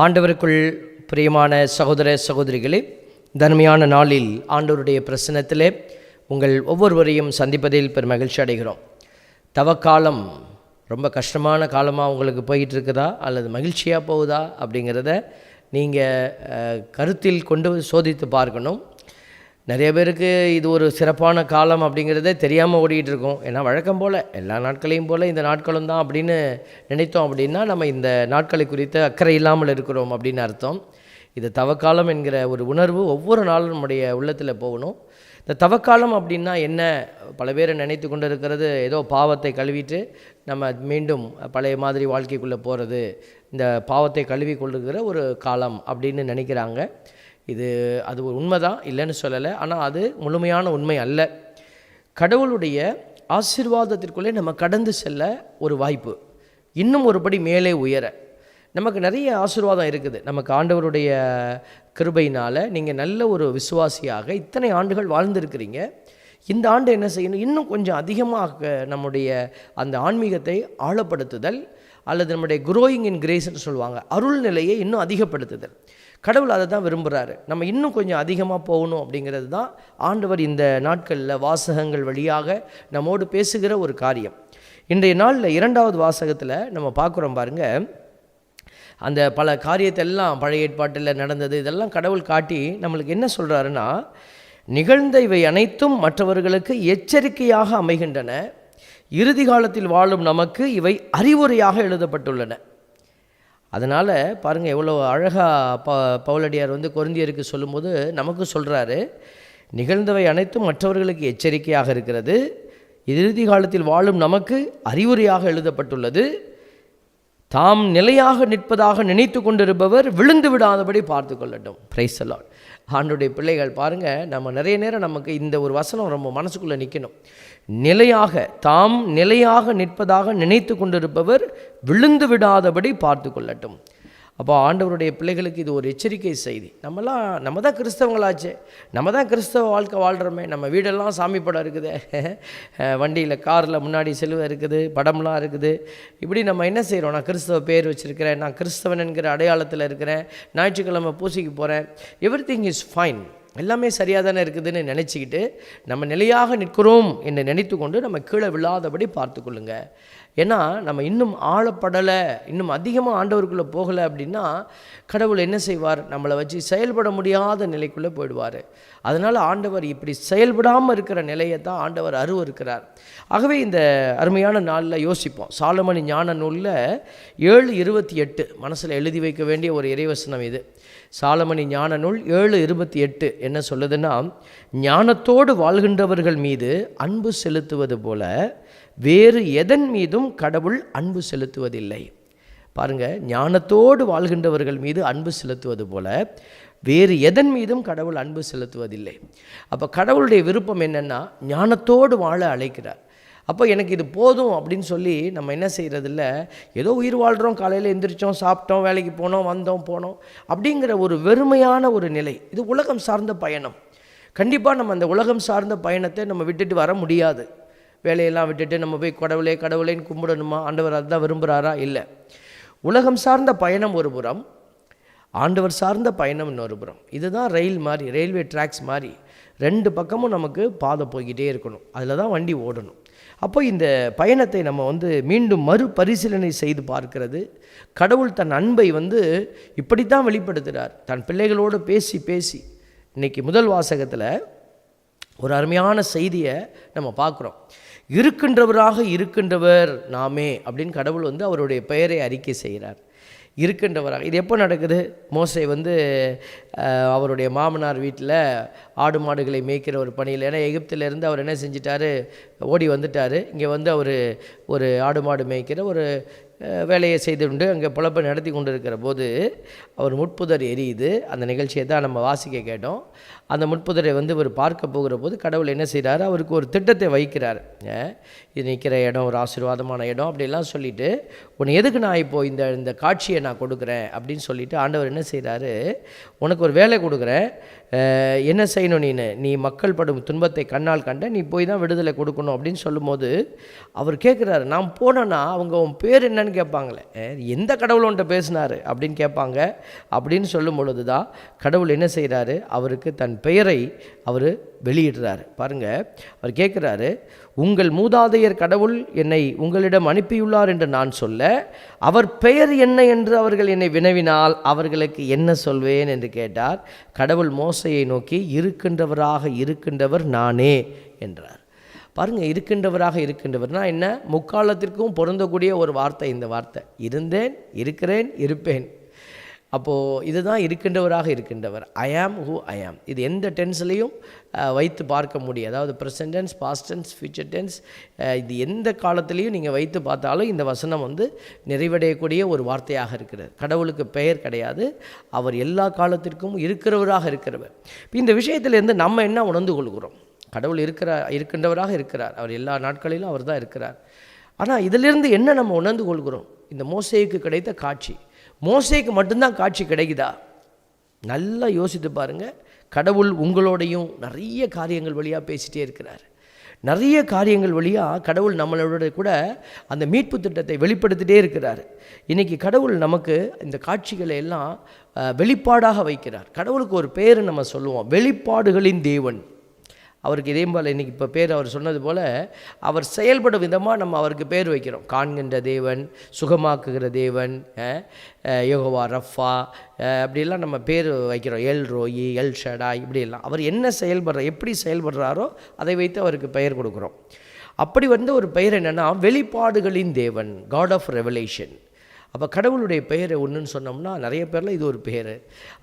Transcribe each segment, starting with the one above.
ஆண்டவருக்குள் பிரியமான சகோதர சகோதரிகளே, தன்மையான நாளில் ஆண்டவருடைய பிரசன்னத்திலே உங்கள் ஒவ்வொருவரையும் சந்திப்பதில் பெரும் மகிழ்ச்சி அடைகிறோம். தவக்காலம் ரொம்ப கஷ்டமான காலமாக உங்களுக்கு போயிட்டு இருக்குதா அல்லது மகிழ்ச்சியாக போகுதா அப்படிங்கிறத நீங்கள் கருத்தில் கொண்டு சோதித்து பார்க்கணும். நிறைய பேருக்கு இது ஒரு சிறப்பான காலம் அப்படிங்கிறதே தெரியாமல் ஓடிக்கிட்டு இருக்கோம். ஏன்னா வழக்கம் போல் எல்லா நாட்களையும் போல் இந்த நாட்களும் தான் அப்படின்னு நினைத்தோம் அப்படின்னா நம்ம இந்த நாட்களை குறித்து அக்கறை இல்லாமல் இருக்கிறோம் அப்படின்னு அர்த்தம். இது தவக்காலம் என்கிற ஒரு உணர்வு ஒவ்வொரு நாளும் நம்முடைய உள்ளத்தில் போகணும். இந்த தவக்காலம் அப்படின்னா என்ன? பல பேரை நினைத்து கொண்டு இருக்கிறது ஏதோ பாவத்தை கழுவிட்டு நம்ம மீண்டும் பழைய மாதிரி வாழ்க்கைக்குள்ளே போகிறது, இந்த பாவத்தை கழுவி கொள்ளுகிற ஒரு காலம் அப்படின்னு நினைக்கிறாங்க. அது ஒரு உண்மை தான், இல்லைன்னு சொல்லலை. ஆனால் அது முழுமையான உண்மை அல்ல. கடவுளுடைய ஆசீர்வாதத்திற்குள்ளே நம்ம கடந்து செல்ல ஒரு வாய்ப்பு, இன்னும் ஒருபடி மேலே உயர நமக்கு நிறைய ஆசீர்வாதம் இருக்குது. நமக்கு ஆண்டவருடைய கிருபையினால் நீங்கள் நல்ல ஒரு விசுவாசியாக இத்தனை ஆண்டுகள் வாழ்ந்திருக்கிறீங்க. இந்த ஆண்டு என்ன செய்யணும்? இன்னும் கொஞ்சம் அதிகமாக நம்முடைய அந்த ஆன்மீகத்தை ஆழப்படுத்துதல், அல்லது நம்முடைய குரோயிங் இன் கிரேஸ்ன்னு சொல்லுவாங்க, அருள் நிலையை இன்னும் அதிகப்படுத்துதல். கடவுள் அதை தான் விரும்புகிறாரு. நம்ம இன்னும் கொஞ்சம் அதிகமாக போகணும் அப்படிங்கிறது தான் ஆண்டவர் இந்த நாட்களில் வாசகங்கள் வழியாக நம்மோடு பேசுகிற ஒரு காரியம். இன்றைய நாளில் 2வது வாசகத்தில் நம்ம பார்க்குறோம் பாருங்கள். அந்த பல காரியத்தை எல்லாம் பழைய ஏற்பாட்டில் நடந்தது இதெல்லாம் கடவுள் காட்டி நம்மளுக்கு என்ன சொல்கிறாருன்னா, நிகழ்ந்த இவை அனைத்தும் மற்றவர்களுக்கு எச்சரிக்கையாக அமைகின்றன, இறுதி காலத்தில் வாழும் நமக்கு இவை அறிவுரையாக எழுதப்பட்டுள்ளன. அதனால் பாருங்கள் எவ்வளோ அழகாக பவுலடியார் கொரிந்தியருக்கு சொல்லும்போது நமக்கு சொல்கிறாரு, நிகழ்ந்தவை அனைத்தும் மற்றவர்களுக்கு எச்சரிக்கையாக இருக்கிறது, இறுதி காலத்தில் வாழும் நமக்கு அறிவுரையாக எழுதப்பட்டுள்ளது, தாம் நிலையாக நிற்பதாக நினைத்து கொண்டிருப்பவர் விழுந்து விடாதபடி பார்த்து கொள்ளட்டும். Praise the Lord. ஆண்டவருடைய பிள்ளைகள் பாருங்கள், நம்ம நிறைய நேரம் நமக்கு இந்த ஒரு வசனம் ரொம்ப மனசுக்குள்ளே நிற்கணும். தாம் நிலையாக நிற்பதாக நினைத்து கொண்டிருப்பவர் விழுந்து விடாதபடி பார்த்து கொள்ளட்டும். அப்போ ஆண்டவருடைய பிள்ளைகளுக்கு இது ஒரு எச்சரிக்கை செய்தி. நம்ம தான் கிறிஸ்தவங்களாச்சே, நம்ம தான் கிறிஸ்தவ வாழ்க்கை வாழ்கிறோமே, நம்ம வீடெல்லாம் சாமி படம் இருக்குது, வண்டியில் காரில் முன்னாடி சிலுவை இருக்குது, படம்லாம் இருக்குது. இப்படி நம்ம என்ன செய்கிறோம்? நான் கிறிஸ்தவ பேர் வச்சுருக்கிறேன், நான் கிறிஸ்தவன் என்கிற அடையாளத்தில் இருக்கிறேன், ஞாயிற்றுக்கிழமை பூசிக்கு போகிறேன், எவ்ரிதிங் இஸ் ஃபைன், எல்லாமே சரியாக தானே இருக்குதுன்னு நினச்சிக்கிட்டு நம்ம நிலையாக நிற்கிறோம் என்று நினைத்து கொண்டு நம்ம கீழே விழாதபடி பார்த்து கொள்ளுங்க. ஏன்னா நம்ம இன்னும் ஆழப்படலை, இன்னும் அதிகமாக ஆண்டவருக்குள்ளே போகலை அப்படின்னா கடவுள் என்ன செய்வார்? நம்மளை வச்சு செயல்பட முடியாத நிலைக்குள்ளே போயிடுவார். அதனால் ஆண்டவர் இப்படி செயல்படாமல் இருக்கிற நிலையை தான் ஆண்டவர் அருவருக்கிறார். ஆகவே இந்த அருமையான நாளில் யோசிப்போம். சாலமணி ஞான நூலில் 7:28 மனசில் எழுதி வைக்க வேண்டிய ஒரு இறைவசனம் இது. சாலமணி ஞான நூல் 7:28 என்ன சொல்லுதுன்னா, ஞானத்தோடு வாழ்கின்றவர்கள் மீது அன்பு செலுத்துவது போல வேறு எதன் மீதும் கடவுள் அன்பு செலுத்துவதில்லை. பாருங்கள், ஞானத்தோடு வாழ்கின்றவர்கள் மீது அன்பு செலுத்துவது போல வேறு எதன் மீதும் கடவுள் அன்பு செலுத்துவதில்லை. அப்போ கடவுளுடைய விருப்பம் என்னென்னா ஞானத்தோடு வாழ அழைக்கிறார். அப்போ எனக்கு இது போதும் அப்படின்னு சொல்லி நம்ம என்ன செய்கிறதில்ல, ஏதோ உயிர் வாழ்கிறோம், காலையில் எந்திரிச்சோம், சாப்பிட்டோம், வேலைக்கு போனோம், வந்தோம் போனோம் அப்படிங்கிற ஒரு வெறுமையான ஒரு நிலை. இது உலகம் சார்ந்த பயணம். கண்டிப்பாக நம்ம அந்த உலகம் சார்ந்த பயணத்தை நம்ம விட்டுட்டு வர முடியாது. வேலையெல்லாம் விட்டுட்டு நம்ம போய் கடவுளேன்னு கும்பிடணுமா? ஆண்டவர் அதுதான் விரும்புகிறாரா? இல்லை. உலகம் சார்ந்த பயணம் ஒரு புறம், ஆண்டவர் சார்ந்த பயணம் இன்னொரு புறம். இதுதான் ரயில் மாதிரி, ரயில்வே ட்ராக்ஸ் மாதிரி 2 பக்கமும் நமக்கு பாதை போய்கிட்டே இருக்கணும், அதில் தான் வண்டி ஓடணும். அப்போ இந்த பயணத்தை நம்ம மீண்டும் மறுபரிசீலனை செய்து பார்க்கிறது. கடவுள் தன் அன்பை இப்படித்தான் வெளிப்படுத்துகிறார், தன் பிள்ளைகளோடு பேசி பேசி. இன்றைக்கி முதல் வாசகத்தில் ஒரு அருமையான செய்தியை நம்ம பார்க்குறோம். இருக்கின்றவராக இருக்கின்றவர் நாமே அப்படின்னு கடவுள் அவருடைய பெயரை அறிக்கை செய்கிறார். இருக்கின்றவராக. இது எப்போ நடக்குது? மோசே அவருடைய மாமனார் வீட்டில் ஆடு மாடுகளை மேய்க்கிற ஒரு பணியில், ஏன்னா எகிப்திலேருந்து அவர் என்ன செஞ்சிட்டாரு, ஓடி வந்துட்டார். இங்கே அவர் ஒரு ஆடு மாடு மேய்க்கிற ஒரு வேலையை செய்துண்டு அங்கே பொழப்பை நடத்தி கொண்டு இருக்கிற போது அவர் முட்புதர் எரியுது. அந்த நிகழ்ச்சியை தான் நம்ம வாசிக்க கேட்டோம். அந்த முட்புதரை இவர் பார்க்க போகிற போது கடவுள் என்ன செய்கிறார்? அவருக்கு ஒரு திட்டத்தை வைக்கிறார். இது நிற்கிற இடம் ஒரு ஆசீர்வாதமான இடம் அப்படிலாம் சொல்லிவிட்டு, உன்னை எதுக்கு நான் இப்போது இந்த காட்சியை நான் கொடுக்குறேன் அப்படின்னு சொல்லிவிட்டு ஆண்டவர் என்ன செய்கிறாரு, உனக்கு ஒரு வேலை கொடுக்குறேன், என்ன செய்யணும், நீ மக்கள் படும் துன்பத்தை கண்ணால் கண்ட, நீ போய் தான் விடுதலை கொடுக்கணும் அப்படின்னு சொல்லும்போது அவர் கேட்குறாரு, நான் போனேன்னா அவங்க உன் பேர் என்னன்னு என்னன்னு கேட்பாங்களே, எந்த கடவுள் உன்ட்ட பேசினார் அப்படின்னு கேட்பாங்க. அப்படின்னு சொல்லும் பொழுது தான் கடவுள் என்ன செய்கிறாரு, அவருக்கு தன் பெயரை அவர் வெளியிடுறாரு. பாருங்கள், அவர் கேட்குறாரு, உங்கள் மூதாதையர் கடவுள் என்னை உங்களிடம் அனுப்பியுள்ளார் என்று நான் சொல்ல, அவர் பெயர் என்ன என்று அவர்கள் என்னை வினவினால் அவர்களுக்கு என்ன சொல்வேன் என்று கேட்டார். கடவுள் மோசையை நோக்கி, இருக்கின்றவராக இருக்கின்றவர் நானே என்றார். பாருங்கள், இருக்கின்றவராக இருக்கின்றவர்னா என்ன? முக்காலத்திற்கும் பொருந்தக்கூடிய ஒரு வார்த்தை இந்த வார்த்தை. இருந்தேன், இருக்கிறேன், இருப்பேன். அப்போது இதுதான் இருக்கின்றவராக இருக்கின்றவர். ஐ ஆம் ஹூ ஐ ஆம். இது எந்த டென்ஸ்லையும் வைத்து பார்க்க முடியும். அதாவது present tense, past tense, future tense, இது எந்த காலத்துலேயும் நீங்கள் வைத்து பார்த்தாலும் இந்த வசனம் நிறைவடையக்கூடிய ஒரு வார்த்தையாக இருக்கிறது. கடவுளுக்கு பெயர் கிடையாது, அவர் எல்லா காலத்திற்கும் இருக்கிறவராக இருக்கிறவர். இப்போ இந்த விஷயத்திலேருந்து நம்ம என்ன உணர்ந்து கொள்கிறோம்? கடவுள் இருக்கின்றவராக இருக்கிறார், அவர் எல்லா நாட்களிலும் அவர் தான் இருக்கிறார். ஆனால் இதிலிருந்து என்ன நம்ம உணர்ந்து கொள்கிறோம்? இந்த மோசேக்கு கிடைத்த காட்சி, மோசேக்கு மட்டும்தான் காட்சி கிடைக்குதா? நல்லா யோசித்து பாருங்கள். கடவுள் உங்களோடையும் நிறைய காரியங்கள் வழியாக பேசிகிட்டே இருக்கிறார். நிறைய காரியங்கள் வழியாக கடவுள் நம்மளோட கூட அந்த மீட்பு திட்டத்தை வெளிப்படுத்திகிட்டே இருக்கிறார். இன்றைக்கி கடவுள் நமக்கு இந்த காட்சிகளை எல்லாம் வெளிப்பாடாக வைக்கிறார். கடவுளுக்கு ஒரு பேர் நம்ம சொல்லுவோம், வெளிப்பாடுகளின் தேவன். அவருக்கு இதே போல் இன்றைக்கி இப்போ பேர் அவர் சொன்னது போல் அவர் செயல்படும் விதமாக நம்ம அவருக்கு பேர் வைக்கிறோம். காண்கின்ற தேவன், சுகமாக்குகிற தேவன், யெகோவா ரஃபா, அப்படிலாம் நம்ம பேர் வைக்கிறோம். எல் ரோயி, எல் ஷடாய், இப்படியெல்லாம் அவர் என்ன எப்படி செயல்படுறாரோ அதை வைத்து அவருக்கு பெயர் கொடுக்குறோம். அப்படி ஒரு பெயர் என்னென்னா வெளிப்பாடுகளின் தேவன், காட் ஆஃப் ரெவலேஷன். அப்போ கடவுளுடைய பெயரை ஒன்றுன்னு சொன்னோம்னா நிறைய பேரில் இது ஒரு பெயர்.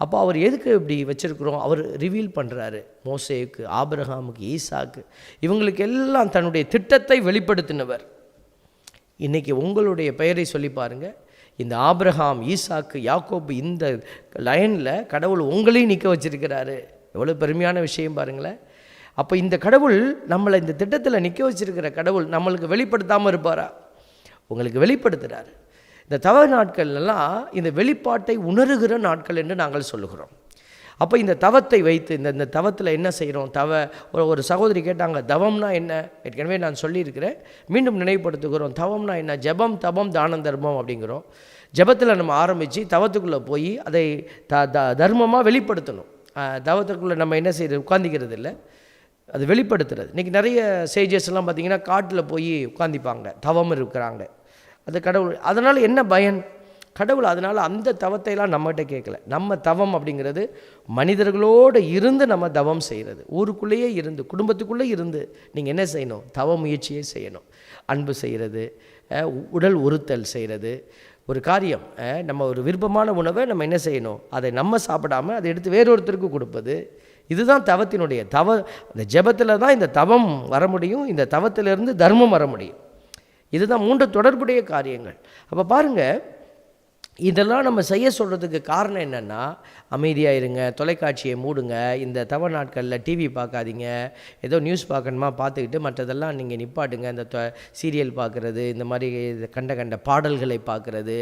அப்போ அவர் எதுக்கு இப்படி வச்சுருக்குறோம்? அவர் ரிவீல் பண்ணுறாரு மோசேக்கு, ஆபிரகாமுக்கு, ஈசாக்கு, இவங்களுக்கு எல்லாம் தன்னுடைய திட்டத்தை வெளிப்படுத்தினவர். இன்றைக்கி உங்களுடைய பெயரை சொல்லி பாருங்கள். இந்த ஆபிரகாம், ஈசாக்கு, யாக்கோபு, இந்த லைனில் கடவுள் உங்களையும் நிற்க வச்சிருக்கிறாரு. எவ்வளோ பெருமையான விஷயம் பாருங்களேன். அப்போ இந்த கடவுள் நம்மளை இந்த திட்டத்தில் நிற்க வச்சிருக்கிற கடவுள் நம்மளுக்கு வெளிப்படுத்தாமல் இருப்பாரா? உங்களுக்கு வெளிப்படுத்துகிறார். இந்த தவ நாட்கள்லாம் இந்த வெளிப்பாட்டை உணர்கிற நாட்கள் என்று நாங்கள் சொல்லுகிறோம். அப்போ இந்த தவத்தை வைத்து இந்த தவத்தில் என்ன செய்கிறோம்? ஒரு சகோதரி கேட்டாங்க, தவம்னா என்ன? ஏற்கனவே நான் சொல்லியிருக்கிறேன், மீண்டும் நினைவுபடுத்துகிறோம். தவம்னா என்ன? ஜபம், தபம், தானம், தர்மம் அப்படிங்கிறோம். ஜபத்தில் நம்ம ஆரம்பித்து தவத்துக்குள்ளே போய் அதை தர்மமாக வெளிப்படுத்தணும். தவத்துக்குள்ளே நம்ம என்ன செய்கிறது? உட்காந்திக்கிறது இல்லை, அது வெளிப்படுத்துறது. இன்றைக்கி நிறைய சேஜஸ்லாம் பார்த்திங்கன்னா காட்டில் போய் உட்காந்திப்பாங்க, தவம் இருக்கிறாங்க. அது கடவுள். அதனால் என்ன பயன்? கடவுள் அதனால் அந்த தவத்தையெல்லாம் நம்மகிட்ட கேட்கல. நம்ம தவம் அப்படிங்கிறது மனிதர்களோடு இருந்து நம்ம தவம் செய்கிறது. ஊருக்குள்ளேயே இருந்து, குடும்பத்துக்குள்ளே இருந்து நீங்கள் என்ன செய்யணும்? தவ முயற்சியை செய்யணும். அன்பு செய்கிறது, உடல் உறுத்தல் செய்கிறது. ஒரு காரியம், நம்ம ஒரு விருப்பமான உணவை நம்ம என்ன செய்யணும்? அதை நம்ம சாப்பிடாமல் அதை எடுத்து வேறொருத்தருக்கு கொடுப்பது. இதுதான் தவத்தினுடைய இந்த ஜெபத்தில் தான் இந்த தவம் வர முடியும். இந்த தவத்திலிருந்து தர்மம் வர முடியும். இதுதான் 3 தொடர்புடைய காரியங்கள். அப்போ பாருங்கள், இதெல்லாம் நம்ம செய்ய சொல்கிறதுக்கு காரணம் என்னென்னா, அமைதியாக இருங்க, தொலைக்காட்சியை மூடுங்க, இந்த தவ நாட்களில் டிவி பார்க்காதீங்க, ஏதோ நியூஸ் பார்க்கணுமா பார்த்துக்கிட்டு மற்றதெல்லாம் நீங்கள் நிப்பாட்டுங்க. இந்த சீரியல் பார்க்குறது, இந்த மாதிரி கண்ட பாடல்களை பார்க்குறது,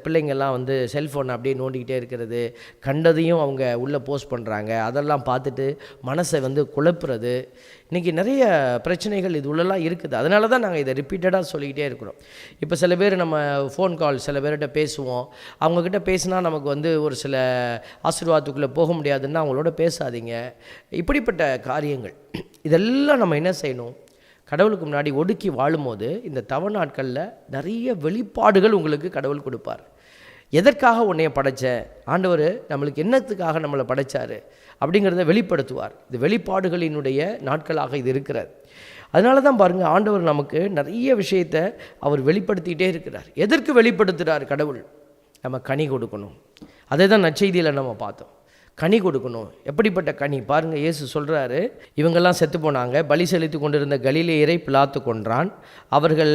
பிள்ளைங்கள்லாம் செல்ஃபோன் அப்படியே நோண்டிக்கிட்டே இருக்கிறது, கண்டதையும் அவங்க உள்ளே போஸ்ட் பண்ணுறாங்க, அதெல்லாம் பார்த்துட்டு மனசை குழப்புறது. இன்றைக்கி நிறைய பிரச்சனைகள் இது உள்ளலாம் இருக்குது. அதனால தான் நாங்கள் இதை ரிப்பீட்டடாக சொல்லிக்கிட்டே இருக்கிறோம். இப்போ சில பேர் நம்ம ஃபோன் கால் சில பேர்கிட்ட பேசுவோம். அவங்கக்கிட்ட பேசினா நமக்கு ஒரு சில ஆசீர்வாதத்துக்குள்ளே போக முடியாதுன்னு அவங்களோட பேசாதீங்க. இப்படிப்பட்ட காரியங்கள் இதெல்லாம் நம்ம என்ன செய்யணும்? கடவுளுக்கு முன்னாடி ஒடுக்கி வாழும்போது இந்த தவ நாட்களில் நிறைய வெளிப்பாடுகள் உங்களுக்கு கடவுள் கொடுப்பார். எதற்காக உன்னைய படைத்தேன், ஆண்டவர் நம்மளுக்கு என்னத்துக்காக நம்மளை படைத்தார் அப்படிங்கிறத வெளிப்படுத்துவார். இது வெளிப்பாடுகளினுடைய நாட்களாக இது இருக்கிறது. அதனால தான் பாருங்கள், ஆண்டவர் நமக்கு நிறைய விஷயத்தை அவர் வெளிப்படுத்திகிட்டே இருக்கிறார். எதற்கு வெளிப்படுத்துகிறார் கடவுள்? நம்ம கனி கொடுக்கணும். அதை தான் நற்செய்தியில் நம்ம பார்த்தோம். கனி கொடுக்கணும். எப்படிப்பட்ட கனி பாருங்கள். இயேசு சொல்கிறாரு, இவங்கெல்லாம் செத்து போனாங்க, பலி செலுத்தி கொண்டிருந்த கலிலேயரை பிலாத்து கொன்றான். அவர்கள்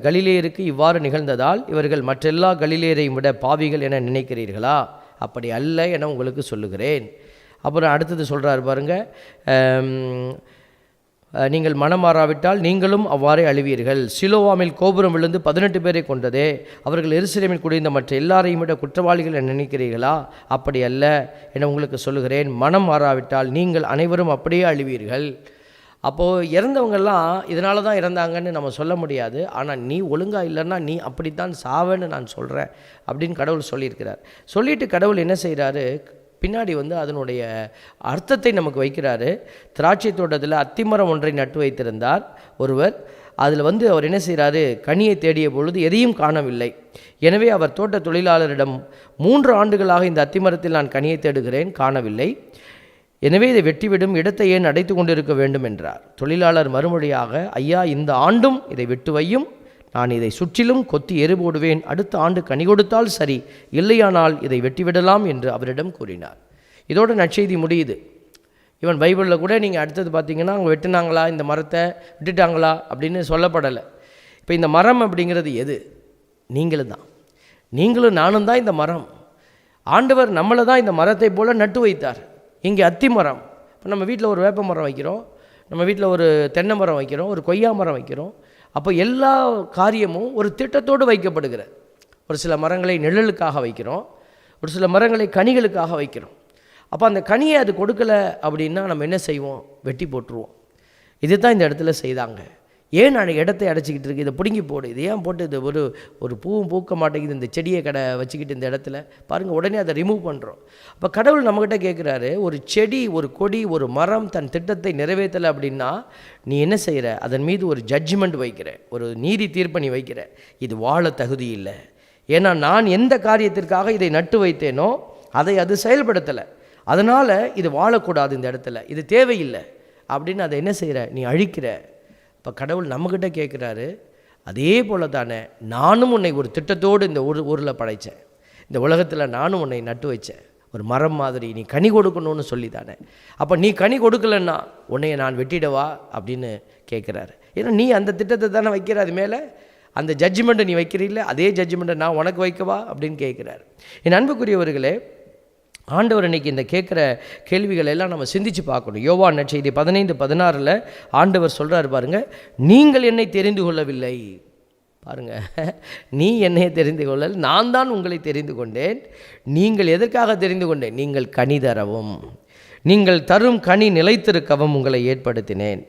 கலிலேயருக்கு இவ்வாறு நிகழ்ந்ததால் இவர்கள் மற்றெல்லா கலிலேயரையும் விட பாவிகள் என நினைக்கிறீர்களா? அப்படி அல்ல என உங்களுக்கு சொல்லுகிறேன். அப்புறம் அடுத்தது சொல்கிறார் பாருங்கள், நீங்கள் மனம் மாறாவிட்டால் நீங்களும் அவ்வாறே அழிவீர்கள். சிலோவாமில் கோபுரம் விழுந்து 18 பேரை கொண்டதே, அவர்கள் எருசலேமில் குடியிருந்த மற்ற எல்லாரையும் விட குற்றவாளிகள் என நினைக்கிறீர்களா? அப்படி அல்ல என உங்களுக்கு சொல்லுகிறேன். மனம் மாறாவிட்டால் நீங்கள் அனைவரும் அப்படியே அழிவீர்கள். அப்போது இறந்தவங்கெல்லாம் இதனால தான் இறந்தாங்கன்னு நம்ம சொல்ல முடியாது. ஆனால் நீ ஒழுங்காக இல்லைன்னா நீ அப்படித்தான் சாவேன்னு நான் சொல்கிறேன் அப்படின்னு கடவுள் சொல்லியிருக்கிறார். சொல்லிவிட்டு கடவுள் என்ன செய்கிறாரு, பின்னாடி அதனுடைய அர்த்தத்தை நமக்கு வைக்கிறாரு. திராட்சை தோட்டத்தில் அத்திமரம் ஒன்றை நட்டு வைத்திருந்தார் ஒருவர். அதில் அவர் என்ன செய்கிறாரு, கனியை தேடிய பொழுது எதையும் காணவில்லை. எனவே அவர் தோட்ட தொழிலாளரிடம் 3 ஆண்டுகளாக இந்த அத்திமரத்தில் நான் கனியை தேடுகிறேன், காணவில்லை. எனவே இதை வெட்டிவிடும், இடத்தை ஏன் அடைத்து கொண்டிருக்க வேண்டும் என்றார். தொழிலாளர் மறுமொழியாக, ஐயா, இந்த ஆண்டும் இதை வெட்டு வையும், நான் இதை சுற்றிலும் கொத்தி எரு போடுவேன், அடுத்த ஆண்டு கனி கொடுத்தால் சரி, இல்லையானால் இதை வெட்டிவிடலாம் என்று அவரிடம் கூறினார். இதோடு நற்செய்தி முடியுது. ஈவன் பைபிளில் கூட நீங்கள் அடுத்தது பார்த்தீங்கன்னா அவங்க வெட்டினாங்களா, இந்த மரத்தை விட்டுட்டாங்களா அப்படின்னு சொல்லப்படலை. இப்போ இந்த மரம் அப்படிங்கிறது எது? நீங்களும் தான், நீங்களும் நானும் தான் இந்த மரம். ஆண்டவர் நம்மளை தான் இந்த மரத்தை போல் நட்டு வைத்தார். இங்கே அத்தி மரம். இப்போ நம்ம வீட்டில் ஒரு வேப்ப மரம் வைக்கிறோம், நம்ம வீட்டில் ஒரு தென்னை மரம் வைக்கிறோம், ஒரு கொய்யா மரம் வைக்கிறோம். அப்போ எல்லா காரியமும் ஒரு திட்டத்தோடு வைக்கப்படுகிற. ஒரு சில மரங்களை நிழலுக்காக வைக்கிறோம், ஒரு சில மரங்களை கனிகளுக்காக வைக்கிறோம். அப்போ அந்த கனியை அது கொடுக்கலை அப்படின்னா நம்ம என்ன செய்வோம், வெட்டி போட்டுருவோம். இது தான் இந்த இடத்துல செய்தாங்க. ஏன் நான் இடத்தை அடைச்சிக்கிட்டு இருக்கு, இதை பிடுங்கி போடு, இது ஏன் போட்டு இது ஒரு பூவும் பூக்க மாட்டேங்குது இந்த செடியை வச்சுக்கிட்டு இந்த இடத்துல பாருங்கள், உடனே அதை ரிமூவ் பண்ணுறோம். அப்போ கடவுள் நம்மக்கிட்ட கேட்குறாரு, ஒரு செடி, ஒரு கொடி, ஒரு மரம் தன் திட்டத்தை நிறைவேற்றலை அப்படின்னா நீ என்ன செய்கிற, அதன் மீது ஒரு ஜட்ஜ்மெண்ட் வைக்கிற, ஒரு நீதி தீர்ப்பை நீ வைக்கிற. இது வாழ தகுதி இல்லை. ஏன்னா நான் எந்த காரியத்திற்காக இதை நட்டு வைத்தேனோ அதை அது செயல்படுத்தலை, அதனால் இது வாழக்கூடாது, இந்த இடத்துல இது தேவையில்லை அப்படின்னு அதை என்ன செய்கிற, நீ அழிக்கிற. இப்போ கடவுள் நம்மக்கிட்ட கேட்குறாரு, அதே போல் தானே நானும் உன்னை ஒரு திட்டத்தோடு இந்த ஊரில் படைத்தேன், இந்த உலகத்தில் நானும் உன்னை நட்டு வச்சேன், ஒரு மரம் மாதிரி நீ கனி கொடுக்கணும்னு சொல்லி தானே. அப்போ நீ கனி கொடுக்கலன்னா உன்னையை நான் வெட்டிடவா அப்படின்னு கேட்குறாரு. ஏன்னா நீ அந்த திட்டத்தை தானே வைக்கிற, அது மேலே அந்த ஜட்ஜ்மெண்ட்டை நீ வைக்கிறீல்ல, அதே ஜட்ஜ்மெண்ட்டை நான் உனக்கு வைக்கவா அப்படின்னு கேட்குறாரு. என் அன்புக்குரியவர்களே, ஆண்டவர் இன்றைக்கி இந்த கேட்குற கேள்விகள் எல்லாம் நம்ம சிந்திச்சு பார்க்கணும். யோவான் நற்செய்தி 15:16 ஆண்டவர் சொல்கிறார் பாருங்கள், நீங்கள் என்னை தெரிந்து கொள்ளவில்லை. பாருங்கள், நீ என்னை தெரிந்து கொள்ளல், நான் தான் உங்களை தெரிந்து கொண்டேன். நீங்கள் எதற்காக தெரிந்து கொண்டேன், நீங்கள் கனி தரவும், நீங்கள் தரும் கனி நிலைத்திருக்கவும் உங்களை ஏற்படுத்தினேன்.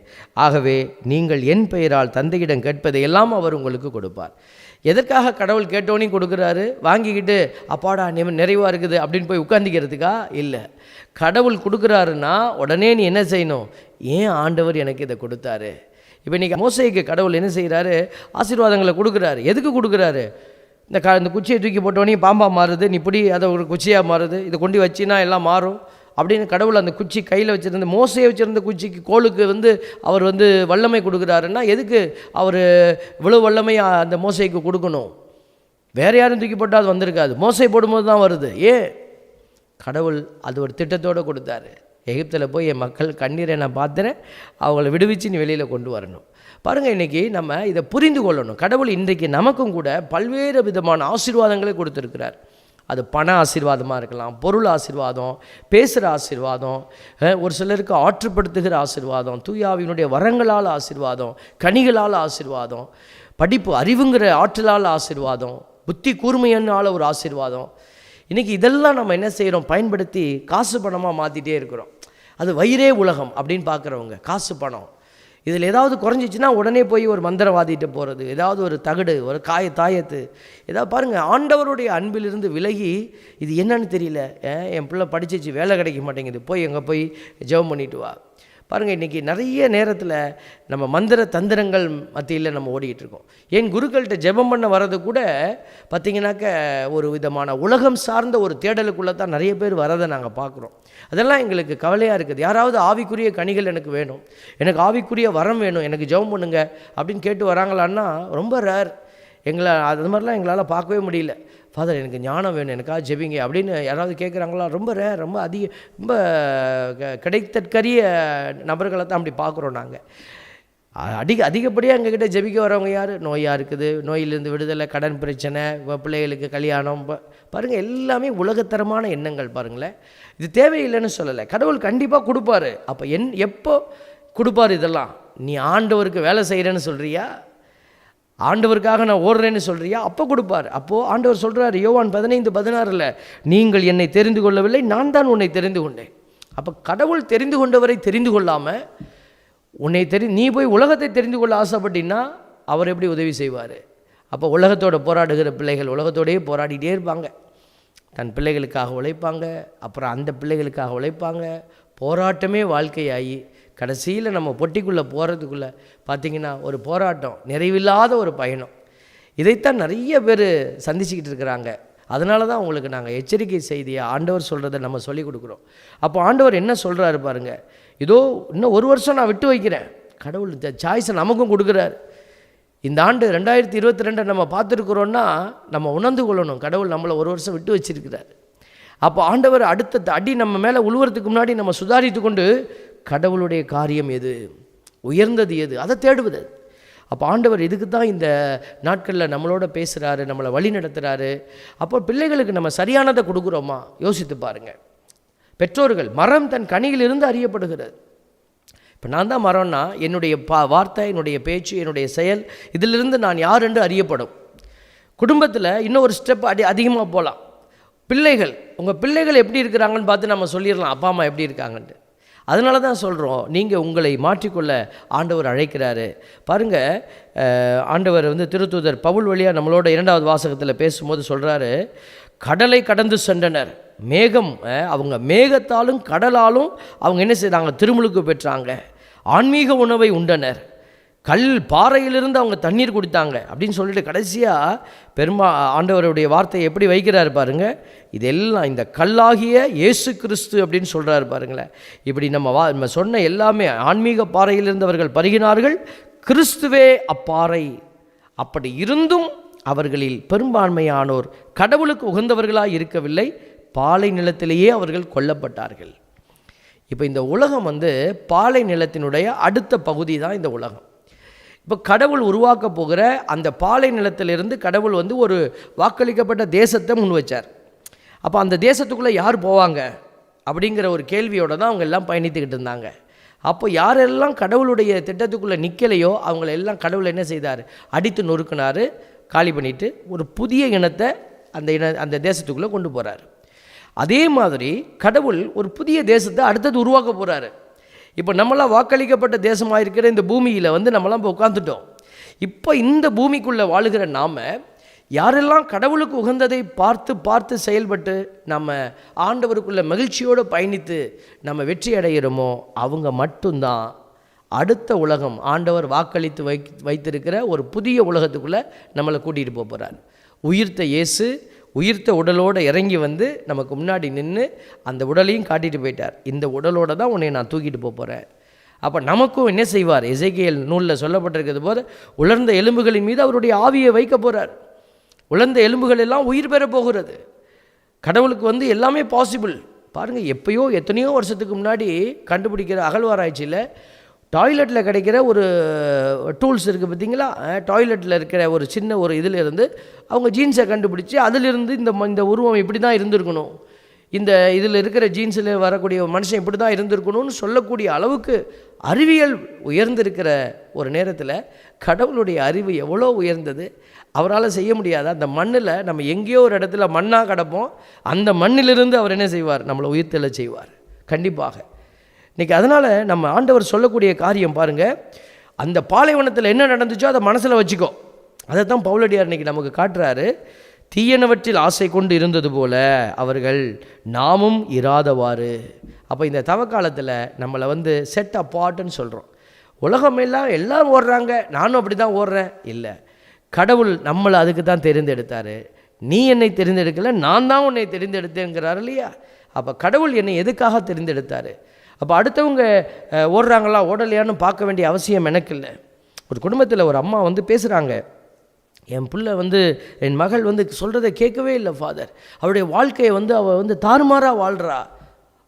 ஆகவே நீங்கள் என் பெயரால் தந்தையிடம் கேட்பதையெல்லாம் அவர் உங்களுக்கு கொடுப்பார். எதற்காக கடவுள் கேட்டோனையும் கொடுக்குறாரு, வாங்கிக்கிட்டு அப்பாடா நிறைவாக இருக்குது அப்படின்னு போய் உட்காந்துக்கிறதுக்கா? இல்லை. கடவுள் கொடுக்குறாருன்னா உடனே நீ என்ன செய்யணும், ஏன் ஆண்டவர் எனக்கு இதை கொடுத்தாரு. இப்போ இன்றைக்கி மோசேக்கு கடவுள் என்ன செய்கிறாரு, ஆசீர்வாதங்களை கொடுக்குறாரு. எதுக்கு கொடுக்குறாரு, இந்த குச்சியை தூக்கி போட்டோன்னே பாம்பாக மாறுது, நீ இப்படி அதை ஒரு குச்சியாக மாறுது, இதை கொண்டு வச்சின்னா எல்லாம் மாறும் அப்படின்னு கடவுள் அந்த குச்சி கையில் வச்சுருந்த, மோசையை வச்சுருந்த குச்சிக்கு, கோலுக்கு அவர் வல்லமை கொடுக்குறாருன்னா எதுக்கு அவர் இவ்வளோ வல்லமை அந்த மோசைக்கு கொடுக்கணும்? வேறு யாரும் தூக்கி போட்டால் அது வந்திருக்காது, மோசை போடும்போது தான் வருது. ஏன்? கடவுள் அது ஒரு திட்டத்தோடு கொடுத்தாரு. எகிப்தில் போய் என் மக்கள் கண்ணீரை நான் பார்த்துறேன், அவங்கள விடுவிச்சு நீ வெளியில் கொண்டு வரணும். பாருங்கள், இன்றைக்கி நம்ம இதை புரிந்து கொள்ளணும். கடவுள் இன்றைக்கி நமக்கும் கூட பல்வேறு விதமான ஆசீர்வாதங்களை கொடுத்துருக்கிறார். அது பண ஆசீர்வாதமாக இருக்கலாம், பொருள் ஆசீர்வாதம், பேசுகிற ஆசீர்வாதம், ஒரு சிலருக்கு ஆற்றுப்படுத்துகிற ஆசீர்வாதம், தூயாவினுடைய வரங்களால் ஆசீர்வாதம், கனிகளால் ஆசீர்வாதம், படிப்பு அறிவுங்கிற ஆற்றலால் ஆசீர்வாதம், புத்தி கூர்மையினால் ஒரு ஆசீர்வாதம். இன்றைக்கி இதெல்லாம் நம்ம என்ன செய்கிறோம், பயன்படுத்தி காசு பணமாக மாற்றிட்டே இருக்கிறோம். அது வயிறே உலகம் அப்படின்னு பார்க்குறவங்க, காசு பணம் இதில் ஏதாவது குறைஞ்சிச்சின்னா உடனே போய் ஒரு மந்திரவாதிகிட்ட போகிறது, ஏதாவது ஒரு தகடு, ஒரு தாயத்து ஏதாவது. பாருங்கள், ஆண்டவருடைய அன்பிலிருந்து விலகி இது என்னன்னு தெரியல, என் பிள்ளை படிச்சிச்சு வேலை கிடைக்க மாட்டேங்குது, போய் எங்கே போய் ஜெபம் பண்ணிட்டு வா. பாருங்கள், இன்றைக்கி நிறைய நேரத்தில் நம்ம மந்திர தந்திரங்கள் மத்தியில் நம்ம ஓடிக்கிட்டுருக்கோம். ஏன் குருக்கள்கிட்ட ஜெபம் பண்ண வர்றது கூட பார்த்திங்கனாக்க ஒரு விதமான உலகம் சார்ந்த ஒரு தேடலுக்குள்ளே தான் நிறைய பேர் வரதை நாங்கள் பார்க்குறோம். அதெல்லாம் எங்களுக்கு கவலையாக இருக்குது. யாராவது ஆவிக்குரிய கனிகள் எனக்கு வேணும், எனக்கு ஆவிக்குரிய வரம் வேணும், எனக்கு ஜெபம் பண்ணுங்க அப்படின்னு கேட்டு வராங்களான்னா ரொம்ப ரேர். அது மாதிரிலாம் எங்களால் பார்க்கவே முடியல. ஃபாதர் எனக்கு ஞானம் வேணும், எனக்காக ஜெபிங்க அப்படின்னு யாராவது கேட்குறாங்களா? ரொம்ப ரேர், ரொம்ப கிடைத்தற்கரிய நபர்களை தான் அப்படி பார்க்குறோம் நாங்கள். அதிகப்படியாக எங்ககிட்ட ஜெபிக்க வரவங்க யார்? நோயாக இருக்குது, நோயிலிருந்து விடுதலை, கடன் பிரச்சனை, பிள்ளைகளுக்கு கல்யாணம். பாருங்கள், எல்லாமே உலகத்தரமான எண்ணங்கள். பாருங்களேன், இது தேவையில்லைன்னு சொல்லலை, கடவுள் கண்டிப்பாக கொடுப்பாரு. அப்போ எப்போ கொடுப்பார் இதெல்லாம்? நீ ஆண்டவருக்கு வேலை செய்கிறேன்னு சொல்கிறியா, ஆண்டவருக்காக நான் ஓடுறேன்னு சொல்கிறியா? அப்போ கொடுப்பார். அப்போது ஆண்டவர் சொல்கிறார் யோவான் 15:16 நீங்கள் என்னை தெரிந்து கொள்ளவில்லை, நான் தான் உன்னை தெரிந்து கொண்டேன். அப்போ கடவுள் தெரிந்து கொண்டவரை தெரிந்து கொள்ளாமல் நீ போய் உலகத்தை தெரிந்து கொள்ள ஆசைப்பட்டீன்னா அவர் எப்படி உதவி செய்வார்? அப்போ உலகத்தோடு போராடுகிற பிள்ளைகள் உலகத்தோடையே போராடிட்டே இருப்பாங்க. தன் பிள்ளைகளுக்காக உழைப்பாங்க, அப்புறம் அந்த பிள்ளைகளுக்காக உழைப்பாங்க. போராட்டமே வாழ்க்கையாகி கடைசியில் நம்ம பொட்டிக்குள்ளே போகிறதுக்குள்ளே பார்த்திங்கன்னா ஒரு போராட்டம், நிறைவில்லாத ஒரு பயணம். இதைத்தான் நிறைய பேர் சந்திச்சுக்கிட்டு இருக்கிறாங்க. அதனால தான் உங்களுக்கு நாங்கள் எச்சரிக்கை செய்தியை ஆண்டவர் சொல்கிறத நம்ம சொல்லிக் கொடுக்குறோம். அப்போ ஆண்டவர் என்ன சொல்கிறாரு பாருங்கள், இதோ இன்னும் 1 வருஷம் நான் விட்டு வைக்கிறேன். கடவுள் சாய்ஸை நமக்கும் கொடுக்குறாரு. இந்த ஆண்டு 2022 நம்ம பார்த்துருக்குறோன்னா நம்ம உணர்ந்து கொள்ளணும், கடவுள் நம்மளை 1 வருஷம் விட்டு வச்சிருக்கிறார். அப்போ ஆண்டவர் அடுத்த அடி நம்ம மேலே உழுவுறதுக்கு முன்னாடி நம்ம சுதாரித்து கொண்டு கடவுளுடைய காரியம் எது, உயர்ந்தது எது, அதை தேடுவது. அப்போ ஆண்டவர் இதுக்கு தான் இந்த நாட்களில் நம்மளோட பேசுகிறாரு, நம்மளை வழி நடத்துகிறாரு. அப்போ பிள்ளைகளுக்கு நம்ம சரியானதை கொடுக்குறோமா யோசித்து பாருங்கள். பெற்றோர்கள், மரம் தன் கனியிலிருந்து அறியப்படுகிறது. இப்போ நான் தான் மரம்னா என்னுடைய வார்த்தை, என்னுடைய பேச்சு, என்னுடைய செயல், இதிலிருந்து நான் யார் என்று அறியப்படும். குடும்பத்தில் இன்னும் ஒரு ஸ்டெப் அதிகமாக போகலாம். பிள்ளைகள், உங்கள் பிள்ளைகள் எப்படி இருக்கிறாங்கன்னு பார்த்து நம்ம சொல்லிடலாம் அப்பா அம்மா எப்படி இருக்காங்கன்ட்டு. அதனால தான் சொல்கிறோம், நீங்கள் உங்களை மாற்றிக்கொள்ள ஆண்டவர் அழைக்கிறாரு. பாருங்கள், ஆண்டவர் திருத்தூதர் பவுல் வழியாக நம்மளோட 2வது வாசகத்தில் பேசும்போது சொல்கிறாரு, கடலை கடந்து சென்றனர். மேகம், அவங்க மேகத்தாலும் கடலாலும் அவங்க என்ன செய்தாங்க, திருமுழுக்கு பெற்றாங்க. ஆன்மீக உணவை உண்டனர். பாறையிலிருந்து அவங்க தண்ணீர் குடித்தாங்க அப்படின்னு சொல்லிட்டு கடைசியாக ஆண்டவருடைய வார்த்தையை எப்படி வைக்கிறாரு பாருங்கள். இதெல்லாம் இந்த கல்லாகிய இயேசு கிறிஸ்து அப்படின்னு சொல்கிறாரு பாருங்களேன். இப்படி நம்ம சொன்ன எல்லாமே ஆன்மீக பாறையிலிருந்து அவர்கள் பருகினார்கள், கிறிஸ்துவே அப்பாறை. அப்படி இருந்தும் அவர்களில் பெரும்பான்மையானோர் கடவுளுக்கு உகந்தவர்களாக இருக்கவில்லை, பாலை நிலத்திலேயே அவர்கள் கொல்லப்பட்டார்கள். இப்போ இந்த உலகம் பாலை நிலத்தினுடைய அடுத்த பகுதி தான் இந்த உலகம். இப்போ கடவுள் உருவாக்க போகிற அந்த பாலை நிலத்திலிருந்து கடவுள் ஒரு வாக்களிக்கப்பட்ட தேசத்தை முன் வச்சார். அப்போ அந்த தேசத்துக்குள்ளே யார் போவாங்க அப்படிங்கிற ஒரு கேள்வியோடு தான் அவங்க எல்லாம் பயணித்துக்கிட்டு இருந்தாங்க. அப்போ யாரெல்லாம் கடவுளுடைய திட்டத்துக்குள்ளே நிற்கலையோ அவங்களெல்லாம் கடவுள் என்ன செய்தார், அடித்து நொறுக்கினார், காலி பண்ணிவிட்டு ஒரு புதிய இனத்தை அந்த தேசத்துக்குள்ளே கொண்டு போகிறார். அதே மாதிரி கடவுள் ஒரு புதிய தேசத்தை அடுத்தது உருவாக்க போகிறாரு. இப்போ நம்மளாம் வாக்களிக்கப்பட்ட தேசமாக இருக்கிற இந்த பூமியில் நம்மளாம் இப்போ உட்காந்துட்டோம். இப்போ இந்த பூமிக்குள்ளே வாழுகிற நாம் யாரெல்லாம் கடவுளுக்கு உகந்ததை பார்த்து செயல்பட்டு நம்ம ஆண்டவருக்குள்ள மகிழ்ச்சியோடு பயணித்து நம்ம வெற்றி அடைகிறோமோ அவங்க மட்டும்தான் அடுத்த உலகம், ஆண்டவர் வாக்களித்து வைத்திருக்கிற ஒரு புதிய உலகத்துக்குள்ளே நம்மளை கூட்டிகிட்டு போகிறார். உயிர்த்த இயேசு உயிர்த்த உடலோடு இறங்கி நமக்கு முன்னாடி நின்று அந்த உடலையும் காட்டிட்டு போயிட்டார். இந்த உடலோடு தான் உன்னை நான் தூக்கிட்டு போகிறேன். அப்போ நமக்கும் என்ன செய்வார், எசேக்கியேல் நூலில் சொல்லப்பட்டிருக்கிறது போது உலர்ந்த எலும்புகளின் மீது அவருடைய ஆவியை வைக்க போகிறார். உலர்ந்த எலும்புகள் எல்லாம் உயிர் பெற போகிறது. கடவுளுக்கு எல்லாமே பாசிபிள். பாருங்கள், எத்தனையோ வருஷத்துக்கு முன்னாடி கண்டுபிடிக்கிற அகழ்வாராய்ச்சியில் டாய்லெட்டில் கிடைக்கிற ஒரு டூல்ஸ் இருக்குது பார்த்தீங்களா, டாய்லெட்டில் இருக்கிற ஒரு சின்ன ஒரு இதிலிருந்து அவங்க ஜீன்ஸை கண்டுபிடிச்சி அதிலிருந்து இந்த உருவம் இப்படி தான் இருந்திருக்கணும், இந்த இதில் இருக்கிற ஜீன்ஸில் வரக்கூடிய மனுஷன் இப்படி தான் இருந்திருக்கணும்னு சொல்லக்கூடிய அளவுக்கு அறிவியல் உயர்ந்திருக்கிற ஒரு நேரத்தில் கடவுளுடைய அறிவு எவ்வளோ உயர்ந்தது, அவரால் செய்ய முடியாத அந்த மண்ணில் நம்ம எங்கேயோ ஒரு இடத்துல மண்ணாக கிடப்போம், அந்த மண்ணிலிருந்து அவர் என்ன செய்வார், நம்மளை உயிர்த்தெழ செய்வார் கண்டிப்பாக. இன்றைக்கி அதனால் நம்ம ஆண்டவர் சொல்லக்கூடிய காரியம் பாருங்கள், அந்த பாலைவனத்தில் என்ன நடந்துச்சோ அதை மனசில் வச்சுக்கோ. அதை தான் பவுலடியார் இன்றைக்கி நமக்கு காட்டுறாரு. தீயனவற்றில் ஆசை கொண்டு இருந்தது போல அவர்கள் நாமும் இராதவாறு. அப்போ இந்த தவக்காலத்தில் நம்மளை செட் அப்பார்ட்டுன்னு சொல்கிறோம். உலகமெல்லாம் எல்லாம் ஓடுறாங்க, நானும் அப்படி தான் ஓடுறேன் இல்லை, கடவுள் நம்மளை அதுக்கு தான் தெரிந்தெடுத்தார். நீ என்னை தெரிந்தெடுக்கலை, நான் தான் உன்னை தெரிந்தெடுத்தேங்கிறார் இல்லையா. அப்போ கடவுள் என்னை எதுக்காக தெரிந்தெடுத்தார்? அப்போ அடுத்தவங்க ஓடுறாங்களா ஓடலையான்னு பார்க்க வேண்டிய அவசியம் எனக்கு இல்லை. ஒரு குடும்பத்தில் ஒரு அம்மா பேசுகிறாங்க, என் பிள்ளை என் மகள் சொல்கிறத கேட்கவே இல்லை ஃபாதர், அவருடைய வாழ்க்கையை அவள் தாறுமாறாக வாழ்கிறா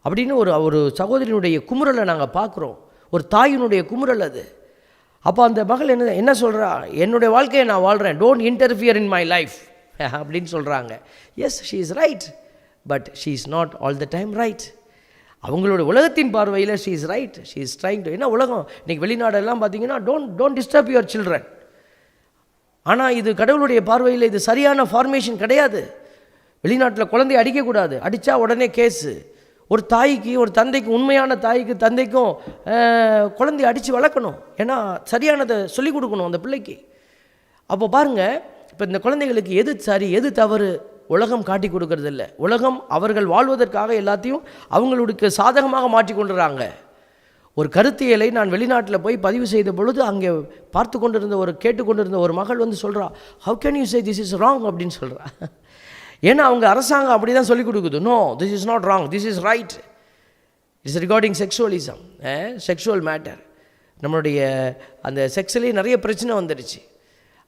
அப்படின்னு ஒரு சகோதரியினுடைய குமுறலை நாங்கள் பார்க்குறோம், ஒரு தாயினுடைய குமுறல் அது. அப்போ அந்த மகள் என்ன சொல்கிறா, என்னுடைய வாழ்க்கையை நான் வாழ்கிறேன், don't interfere in my life அப்படின்னு சொல்கிறாங்க. Yes, she is right, but she is not all the time right. அவங்களோட உலகத்தின் பார்வையில் she is right, she is trying to. என்ன உலகம் இன்றைக்கி வெளிநாடெல்லாம் பார்த்தீங்கன்னா டோன்ட் டிஸ்டர்ப் யுவர் சில்ட்ரன். ஆனால் இது கடவுளுடைய பார்வையில் இது சரியான ஃபார்மேஷன் கிடையாது. வெளிநாட்டில் குழந்தைய அடிக்கக்கூடாது, அடித்தா உடனே கேஸு, ஒரு தாய்க்கு, ஒரு தந்தைக்கு, உண்மையான தாய்க்கு தந்தைக்கும் குழந்தைய அடித்து வளர்க்கணும். ஏன்னா சரியானதை சொல்லிக் கொடுக்கணும் அந்த பிள்ளைக்கு. அப்போ பாருங்கள், இப்போ இந்த குழந்தைகளுக்கு எது சரி எது தவறு உலகம் காட்டி கொடுக்கறது இல்லை. உலகம் அவர்கள் வாழ்வதற்காக எல்லாத்தையும் அவங்களுக்கு சாதகமாக மாற்றி கொண்டுறாங்க. ஒரு கருத்தியலை நான் வெளிநாட்டில் போய் பதிவு செய்த பொழுது அங்கே பார்த்து கொண்டிருந்த கேட்டுக்கொண்டிருந்த ஒரு மகள் வந்து சொல்கிறா, how can you say this is wrong அப்படின்னு சொல்கிறா. ஏன்னா அவங்க அரசாங்கம் அப்படி தான் சொல்லிக் கொடுக்குது. No, this is not wrong, this is right. It's regarding sexualism, sexual matter. நம்மளுடைய அந்த செக்ஸ்லேயே நிறைய பிரச்சனை வந்துடுச்சு.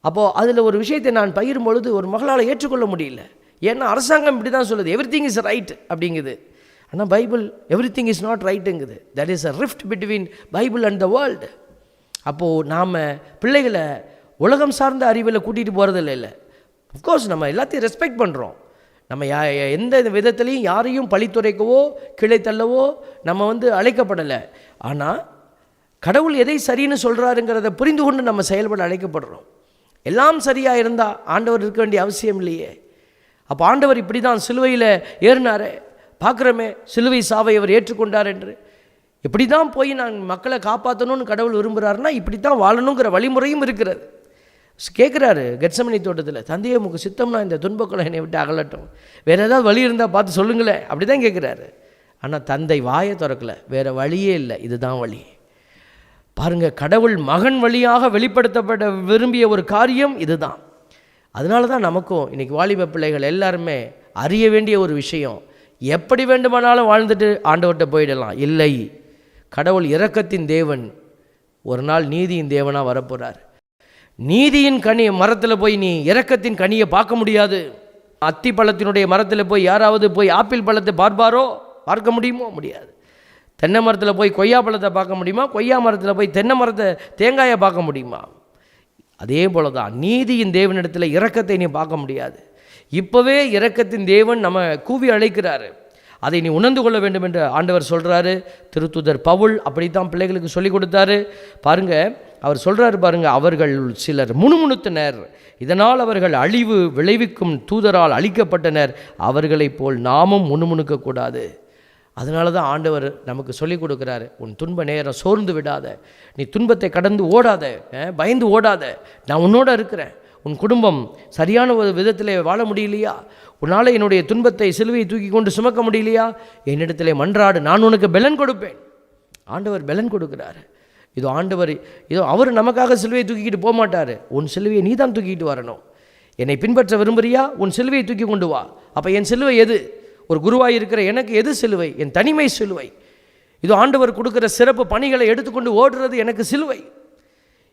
அப்போது அதில் ஒரு விஷயத்தை நான் பகிரும் பொழுது ஒரு மகளால் ஏற்றுக்கொள்ள முடியல. ஏன்னா அரசாங்கம் இப்படி தான் சொல்லுது, எவ்ரி திங் இஸ் ரைட் அப்படிங்குது. ஆனால் Bible everything is not ரைட்டுங்குது. That is a rift between Bible and the world. அப்போது நாம் பிள்ளைகளை உலகம் சார்ந்த அறிவில் கூட்டிகிட்டு போகிறதில்ல. இல்லை, அஃப்கோர்ஸ் நம்ம எல்லாத்தையும் ரெஸ்பெக்ட் பண்ணுறோம். நம்ம எந்த விதத்துலையும் யாரையும் பழித்துரைக்கவோ கிளை தள்ளவோ நம்ம அழைக்கப்படலை. ஆனால் கடவுள் எதை சரின்னு சொல்கிறாருங்கிறத புரிந்து கொண்டு நம்ம செயல்பட அழைக்கப்படுறோம். எல்லாம் சரியாக இருந்தால் ஆண்டவர் இருக்க வேண்டிய அவசியம் இல்லையே. அப்போ ஆண்டவர் இப்படி தான் சிலுவையில் ஏறினாரே, பார்க்குறோமே சிலுவை சாவை அவர் ஏற்றுக்கொண்டார் என்று. இப்படி தான் போய் நான் மக்களை காப்பாற்றணும்னு கடவுள் விரும்புகிறாருன்னா இப்படி தான் வாழணுங்கிற வழிமுறையும் இருக்கிறது. கேட்குறாரு கெத்செமனி தோட்டத்தில், தந்தையே உமக்கு சித்தம்னா இந்த துன்பக்களை என்னை விட்டு அகலட்டும், வேறு ஏதாவது வழி இருந்தால் பார்த்து சொல்லுங்களேன், அப்படி தான் கேட்குறாரு. ஆனால் தந்தை வாயை திறக்கலை, வேறு வழியே இல்லை, இதுதான் வழி. பாருங்கள், கடவுள் மகன் வழியாக வெளிப்படுத்தப்பட விரும்பிய ஒரு காரியம் இதுதான். அதனால தான் நமக்கும் இன்றைக்கி வாலிப பிள்ளைகள் எல்லாருமே அறிய வேண்டிய ஒரு விஷயம், எப்படி வேண்டுமானாலும் வாழ்ந்துட்டு ஆண்டவர்கிட்ட போயிடலாம். இல்லை, கடவுள் இரக்கத்தின் தேவன், ஒரு நாள் நீதியின் தேவனாக வரப்போகிறார். நீதியின் கனி மரத்தில் போய் நீ இரக்கத்தின் கனியை பார்க்க முடியாது. அத்தி பழத்தினுடைய மரத்தில் போய் யாராவது போய் ஆப்பிள் பழத்தை பார்ப்பாரோ? பார்க்க முடியுமோ? முடியாது. தென்னை மரத்தில் போய் கொய்யா பழத்தை பார்க்க முடியுமா? கொய்யா மரத்தில் போய் தென்னை மரத்தை தேங்காயை பார்க்க முடியுமா? அதே போல தான் நீதியின் தேவனிடத்தில் இரக்கத்தை நீ பார்க்க முடியாது. இப்போவே இரக்கத்தின் தேவன் நம்ம கூவி அழைக்கிறாரு. அதை நீ உணர்ந்து கொள்ள வேண்டும் என்று ஆண்டவர் சொல்கிறாரு. திருத்தூதர் பவுல் அப்படித்தான் பிள்ளைகளுக்கு சொல்லிக் கொடுத்தாரு. பாருங்கள், அவர் சொல்கிறாரு பாருங்கள், அவர்கள் சிலர் முணுமுணுத்தனர், இதனால் அவர்கள் அழிவு விளைவிக்கும் தூதரால் அழிக்கப்பட்டனர், அவர்களைப் போல் நாமும் முணுமுணுக்கக்கூடாது. அதனால தான் ஆண்டவர் நமக்கு சொல்லிக் கொடுக்குறாரு, உன் துன்ப நேரம் சோர்ந்து விடாத, நீ துன்பத்தை கடந்து ஓடாத, பயந்து ஓடாத, நான் உன்னோட இருக்கிறேன். உன் குடும்பம் சரியான ஒரு விதத்தில் வாழ முடியலையா? உன்னால் என்னுடைய துன்பத்தை சிலுவையை தூக்கி கொண்டு சுமக்க முடியலையா? என்னிடத்திலே மன்றாடு, நான் உனக்கு பெலன் கொடுப்பேன். ஆண்டவர் பெலன் கொடுக்குறாரு. இதோ ஆண்டவர், இதோ அவர் நமக்காக சிலுவையை தூக்கிக்கிட்டு போக மாட்டார். உன் சிலுவையை நீ தான் தூக்கிட்டு வரணும். என்னை பின்பற்ற விரும்புறியா? உன் சிலுவையை தூக்கி கொண்டு வா. அப்போ என் சிலுவை எது? ஒரு குருவாய் இருக்கிற எனக்கு எது சிலுவை? என் தனிமை சிலுவை. இதோ ஆண்டவர் கொடுக்குற சிறப்பு பணிகளை எடுத்துக்கொண்டு ஓடுறது எனக்கு சிலுவை.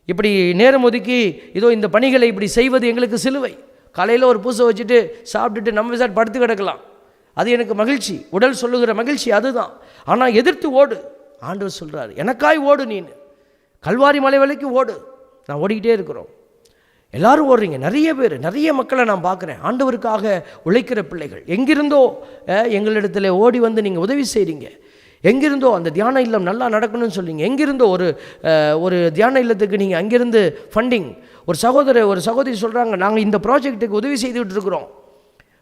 இப்படி நேரம் ஒதுக்கி இதோ இந்த பணிகளை இப்படி செய்வது எங்களுக்கு சிலுவை. காலையில் ஒரு பூசை வச்சுட்டு சாப்பிட்டுட்டு நம்ம விசாட் படுத்து கிடக்கலாம், அது எனக்கு மகிழ்ச்சி, உடல் சொல்லுகிற மகிழ்ச்சி அதுதான். ஆனால் எதிர்த்து ஓடு. ஆண்டவர் சொல்கிறார், எனக்காய் ஓடு, நீனு கல்வாரி மலை வரைக்கும் ஓடு. நான் ஓடிக்கிட்டே இருக்கிறோம், எல்லாரும் ஓடுறீங்க, நிறைய பேர், நிறைய மக்களை நான் பார்க்குறேன், ஆண்டவருக்காக உழைக்கிற பிள்ளைகள். எங்கிருந்தோ எங்களிடத்துல ஓடி வந்து நீங்கள் உதவி செய்கிறீங்க. எங்கிருந்தோ அந்த தியான இல்லம் நல்லா நடக்கணும்னு சொல்லிங்க. எங்கிருந்தோ ஒரு தியான இல்லத்துக்கு நீங்கள் அங்கிருந்து ஃபண்டிங், ஒரு சகோதரி சொல்கிறாங்க, நாங்கள் இந்த ப்ராஜெக்ட்டுக்கு உதவி செய்துக்கிட்டு இருக்கிறோம்.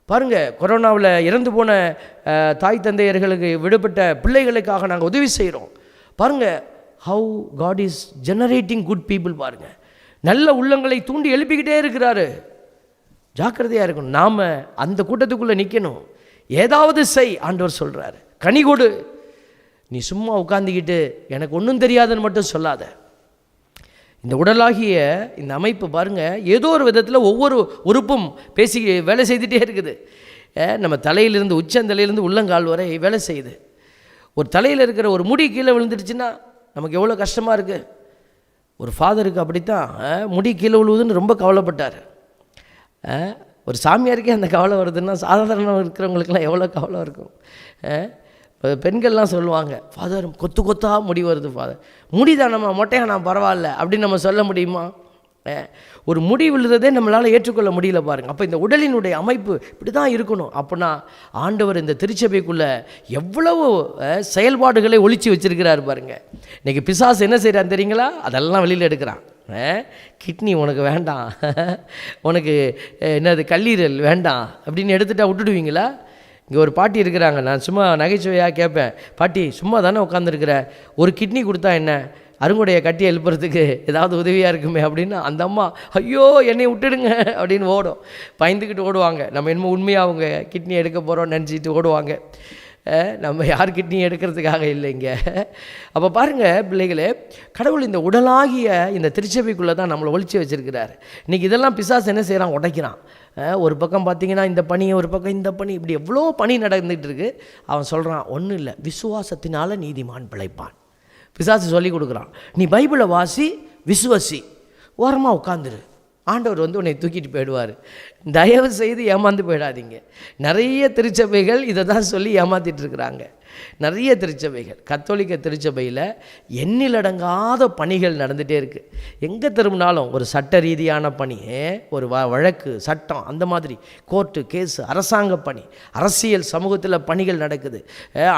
பாருங்கள், கொரோனாவில் இறந்து போன தாய் தந்தையர்களுக்கு விடுபட்ட பிள்ளைகளுக்காக நாங்கள் உதவி செய்கிறோம். பாருங்கள், how God is generating good people. பாருங்கள், நல்ல உள்ளங்களை தூண்டி எழுப்பிக்கிட்டே இருக்கிறாரு. ஜாக்கிரதையாக இருக்கணும். நாம் அந்த கூட்டத்துக்குள்ளே நிற்கணும். ஏதாவது செய், ஆண்டவர் சொல்கிறாரு, கனி கொடு. நீ சும்மா உட்காந்துக்கிட்டு எனக்கு ஒன்றும் தெரியாதுன்னு மட்டும் சொல்லாத. இந்த உடலாகிய இந்த அமைப்பு பாருங்கள், ஏதோ ஒரு விதத்தில் ஒவ்வொரு உறுப்பும் பேசி வேலை செய்துகிட்டே இருக்குது. நம்ம தலையிலிருந்து உச்சந்தலையிலிருந்து உள்ளங்கால் வரை வேலை செய்யுது. ஒரு தலையில் இருக்கிற ஒரு முடி கீழே விழுந்துடுச்சுன்னா நமக்கு எவ்வளோ கஷ்டமாக இருக்குது. ஒரு ஃபாதருக்கு அப்படித்தான் முடி கீழே விழுவுதுன்னு ரொம்ப கவலைப்பட்டார். ஒரு சாமியாருக்கே அந்த கவலை வருதுன்னா சாதாரண இருக்கிறவங்களுக்கெல்லாம் எவ்வளோ கவலை இருக்கும். பெண்கள்லாம் சொல்லுவாங்க, ஃபாதர் கொத்து கொத்தாக முடி வருது, ஃபாதர் முடி தானம்மா, மொட்டையா நான் பரவாயில்ல அப்படின்னு நம்ம சொல்ல முடியுமா? ஒரு முடி விழுறதே நம்மளால் ஏற்றுக்கொள்ள முடியல பாருங்கள். அப்போ இந்த உடலினுடைய அமைப்பு இப்படி தான் இருக்கணும். அப்படின்னா ஆண்டவர் இந்த திருச்சபைக்குள்ளே எவ்வளவு செயல்பாடுகளை ஒழிச்சு வச்சிருக்கிறார் பாருங்கள். இன்றைக்கி பிசாசு என்ன செய்கிறான் தெரியுங்களா? அதெல்லாம் வெளியில் எடுக்கிறான். கிட்னி உனக்கு வேண்டாம், உனக்கு என்னது கல்லீரல் வேண்டாம் அப்படின்னு எடுத்துட்டா விட்டுடுவீங்களா? இங்கே ஒரு பாட்டி இருக்கிறாங்க, நான் சும்மா நகைச்சுவையாக கேட்பேன், பாட்டி சும்மா தானே உட்காந்துருக்கிற, ஒரு கிட்னி கொடுத்தா என்ன, அருங்குடைய கட்டி எழுப்புறதுக்கு ஏதாவது உதவியாக இருக்குமே அப்படின்னு. அந்த அம்மா ஐயோ என்னை விட்டுடுங்க அப்படின்னு ஓடும், பயந்துக்கிட்டு ஓடுவாங்க. நம்ம என்னமோ உண்மையாக அவங்க கிட்னி எடுக்க போகிறோம்னு நினச்சிட்டு ஓடுவாங்க. நம்ம யார் கிட்னி எடுக்கிறதுக்காக இல்லைங்க. அப்போ பாருங்கள் பிள்ளைகளே, கடவுள் இந்த உடலாகிய இந்த திருச்சபைக்குள்ளே தான் நம்மளை ஒழிச்சு வச்சுருக்கிறார். இன்றைக்கி இதெல்லாம் பிசாசு என்ன செய்கிறான், உடைக்கிறான். ஒரு பக்கம் பார்த்திங்கன்னா இந்த பணி, ஒரு பக்கம் இந்த பணி, இப்படி எவ்வளோ பணி நடந்துகிட்டு இருக்கு. அவன் சொல்கிறான், ஒன்றும் இல்லை, விசுவாசத்தினால நீதிமான் பிழைப்பான். பிசாசு சொல்லி கொடுக்குறான், நீ பைபிளை வாசி, விசுவாசி, ஓரமாக உட்காந்துரு, ஆண்டவர் உன்னை தூக்கிட்டு போயிடுவார். தயவு செய்து ஏமாந்து போயிடாதீங்க. நிறைய திருச்சபைகள் இதை தான் சொல்லி ஏமாற்றிட்டு இருக்கிறாங்க. நிறைய திருச்சபைகள், கத்தோலிக்க திருச்சபையில் எண்ணிலடங்காத பணிகள் நடந்துகிட்டே இருக்குது. எங்கே திரும்பினாலும் ஒரு சட்ட ரீதியான பணி, ஒரு வழக்கு சட்டம், அந்த மாதிரி கோர்ட்டு கேஸு, அரசாங்க பணி, அரசியல் சமூகத்தில் பணிகள் நடக்குது,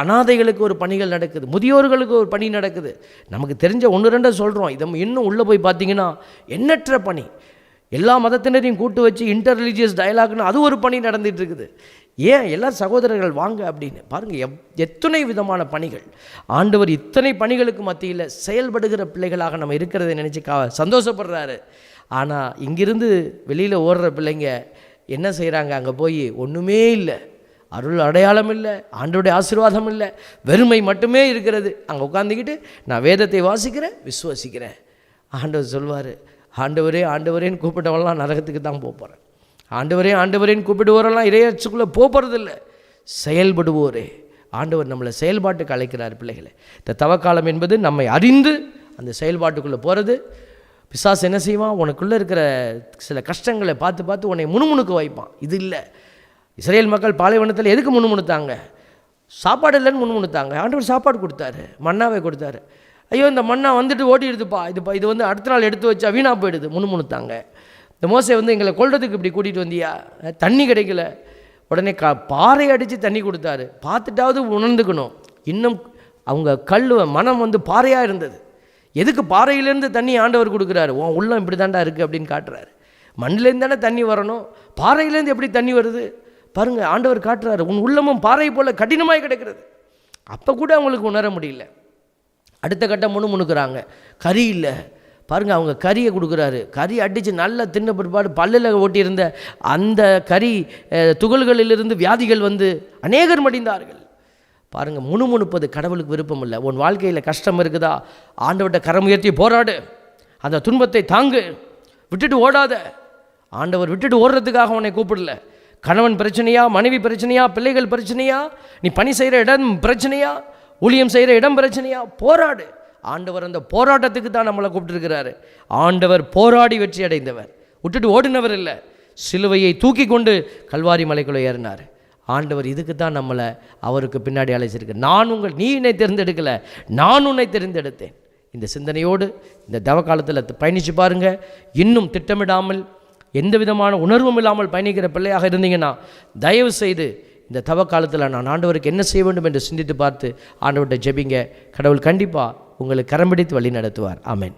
அனாதைகளுக்கு ஒரு பணிகள் நடக்குது, முதியோர்களுக்கு ஒரு பணி நடக்குது. நமக்கு தெரிஞ்ச ஒன்று ரெண்டை சொல்கிறோம். இதை இன்னும் உள்ளே போய் பார்த்திங்கன்னா எண்ணற்ற பணி. எல்லா மதத்தினரையும் கூட்டு வச்சு இன்டர் ரிலீஜியஸ் டயலாக்னு அது ஒரு பணி நடந்துகிட்டு இருக்குது. ஏன் எல்லாரும் சகோதரர்கள் வாங்க அப்படின்னு பாருங்கள். எத்தனை விதமான பணிகள். ஆண்டவர் இத்தனை பணிகளுக்கு மத்தியில் செயல்படுகிற பிள்ளைகளாக நம்ம இருக்கிறத நினச்சி சந்தோஷப்படுறாரு. ஆனால் இங்கிருந்து வெளியில் ஓடுற பிள்ளைங்க என்ன செய்கிறாங்க, அங்கே போய் ஒன்றுமே இல்லை, அருள் அடையாளம் இல்லை, ஆண்டவருடைய ஆசீர்வாதம் இல்லை, வெறுமை மட்டுமே இருக்கிறது. அங்கே உட்காந்துக்கிட்டு நான் வேதத்தை வாசிக்கிறேன், விசுவாசிக்கிறேன். ஆண்டவர் சொல்வார், ஆண்டவரே ஆண்டவரேன்னு கூப்பிட்டவெல்லாம் நரகத்துக்கு தான் போகிறேன், ஆண்டவரே ஆண்டவரேன்னு கூப்பிடுவோரெல்லாம் இறையாட்சிக்குள்ளே போகிறதில்ல, செயல்படுவோரே. ஆண்டவர் நம்மளை செயல்பாட்டுக்கு அழைக்கிறார். பிள்ளைகளை, இந்த தவக்காலம் என்பது நம்மை அறிந்து அந்த செயல்பாட்டுக்குள்ளே போகிறது. பிசாசு என்ன செய்வான், உனக்குள்ளே இருக்கிற சில கஷ்டங்களை பார்த்து பார்த்து உன்னை முணுமுணுக்க வைப்பான். இது இல்லை, இஸ்ரேல் மக்கள் பாலைவனத்தில் எதுக்கு முணுமுணுத்தாங்க, சாப்பாடு இல்லைன்னு முணுமுணுத்தாங்க. ஆண்டவர் சாப்பாடு கொடுத்தாரு, மன்னாவை கொடுத்தாரு. ஐயோ இந்த மண்ணா வந்துட்டு ஓடிடுதுப்பா, இது அடுத்த நாள் எடுத்து வச்சா வீணாக போயிடுது, முணுமுணுத்தாங்க. இந்த மோசை எங்களை கொல்றதுக்கு இப்படி கூட்டிகிட்டு வந்தியா, தண்ணி கிடைக்கல, உடனே பாறை அடித்து தண்ணி கொடுத்தாரு. பார்த்துட்டாவது உணர்ந்துக்கணும். இன்னும் அவங்க மனம் பாறையாக இருந்தது. எதுக்கு பாறையிலேருந்து தண்ணி ஆண்டவர் கொடுக்குறாரு, உன் உள்ளம் இப்படி தாண்டா இருக்குது அப்படின்னு காட்டுறாரு. மண்ணிலேருந்து தானே தண்ணி வரணும், பாறையிலேருந்து எப்படி தண்ணி வருது பாருங்கள். ஆண்டவர் காட்டுறாரு, உன் உள்ளமும் பாறை போல் கடினமாய் கிடக்கிறது. அப்போ கூட அவங்களுக்கு உணர முடியல. அடுத்த கட்டம் முணுமுணுக்கிறாங்க, கறி இல்லை பாருங்கள். அவங்க கறியை கொடுக்குறாரு, கறி அடித்து நல்லா தின்ன பிற்பாடு பல்லில் ஓட்டியிருந்த அந்த கறி துகள்களிலிருந்து வியாதிகள் அநேகர் மடிந்தார்கள். பாருங்கள், முணுமுணுப்பது கடவுளுக்கு விருப்பம் இல்லை. உன் வாழ்க்கையில் கஷ்டம் இருக்குதா, ஆண்டவர்கிட்ட கரம் உயர்த்தி போராடு, அந்த துன்பத்தை தாங்கு, விட்டுட்டு ஓடாத. ஆண்டவர் விட்டுட்டு ஓடுறதுக்காக உன்னை கூப்பிடல. கணவன் பிரச்சனையா, மனைவி பிரச்சனையா, பிள்ளைகள் பிரச்சனையா, நீ பணி செய்கிற இடம் பிரச்சனையா, ஊழியம் செய்கிற இடம் பிரச்சனையா, போராடு. ஆண்டவர் அந்த போராட்டத்துக்கு தான் நம்மளை கூப்பிட்டுருக்கிறாரு. ஆண்டவர் போராடி வெற்றி அடைந்தவர், விட்டுட்டு ஓடினவர் இல்லை. சிலுவையை தூக்கி கொண்டு கல்வாரி மலைக்குள்ளே ஏறினார். ஆண்டவர் இதுக்கு தான் நம்மளை அவருக்கு பின்னாடி அழைச்சிருக்கு. நீ என்னை தேர்ந்தெடுக்கலை, நான் உன்னை தேர்ந்தெடுத்தேன். இந்த சிந்தனையோடு இந்த தவ காலத்தில் பயணித்து பாருங்கள். இன்னும் திட்டமிடாமல் எந்த விதமான உணர்வும் இல்லாமல் பயணிக்கிற பிள்ளையாக இருந்தீங்கன்னா தயவு செய்து இந்த தவ காலத்தில் நான் ஆண்டவருக்கு என்ன செய்ய வேண்டும் என்று சிந்தித்து பார்த்து ஆண்டவர்கிட்ட ஜெபிங்க. கடவுள் கண்டிப்பாக உங்களுக்கு கரம் பிடித்து வழி நடத்துவார். ஆமென்.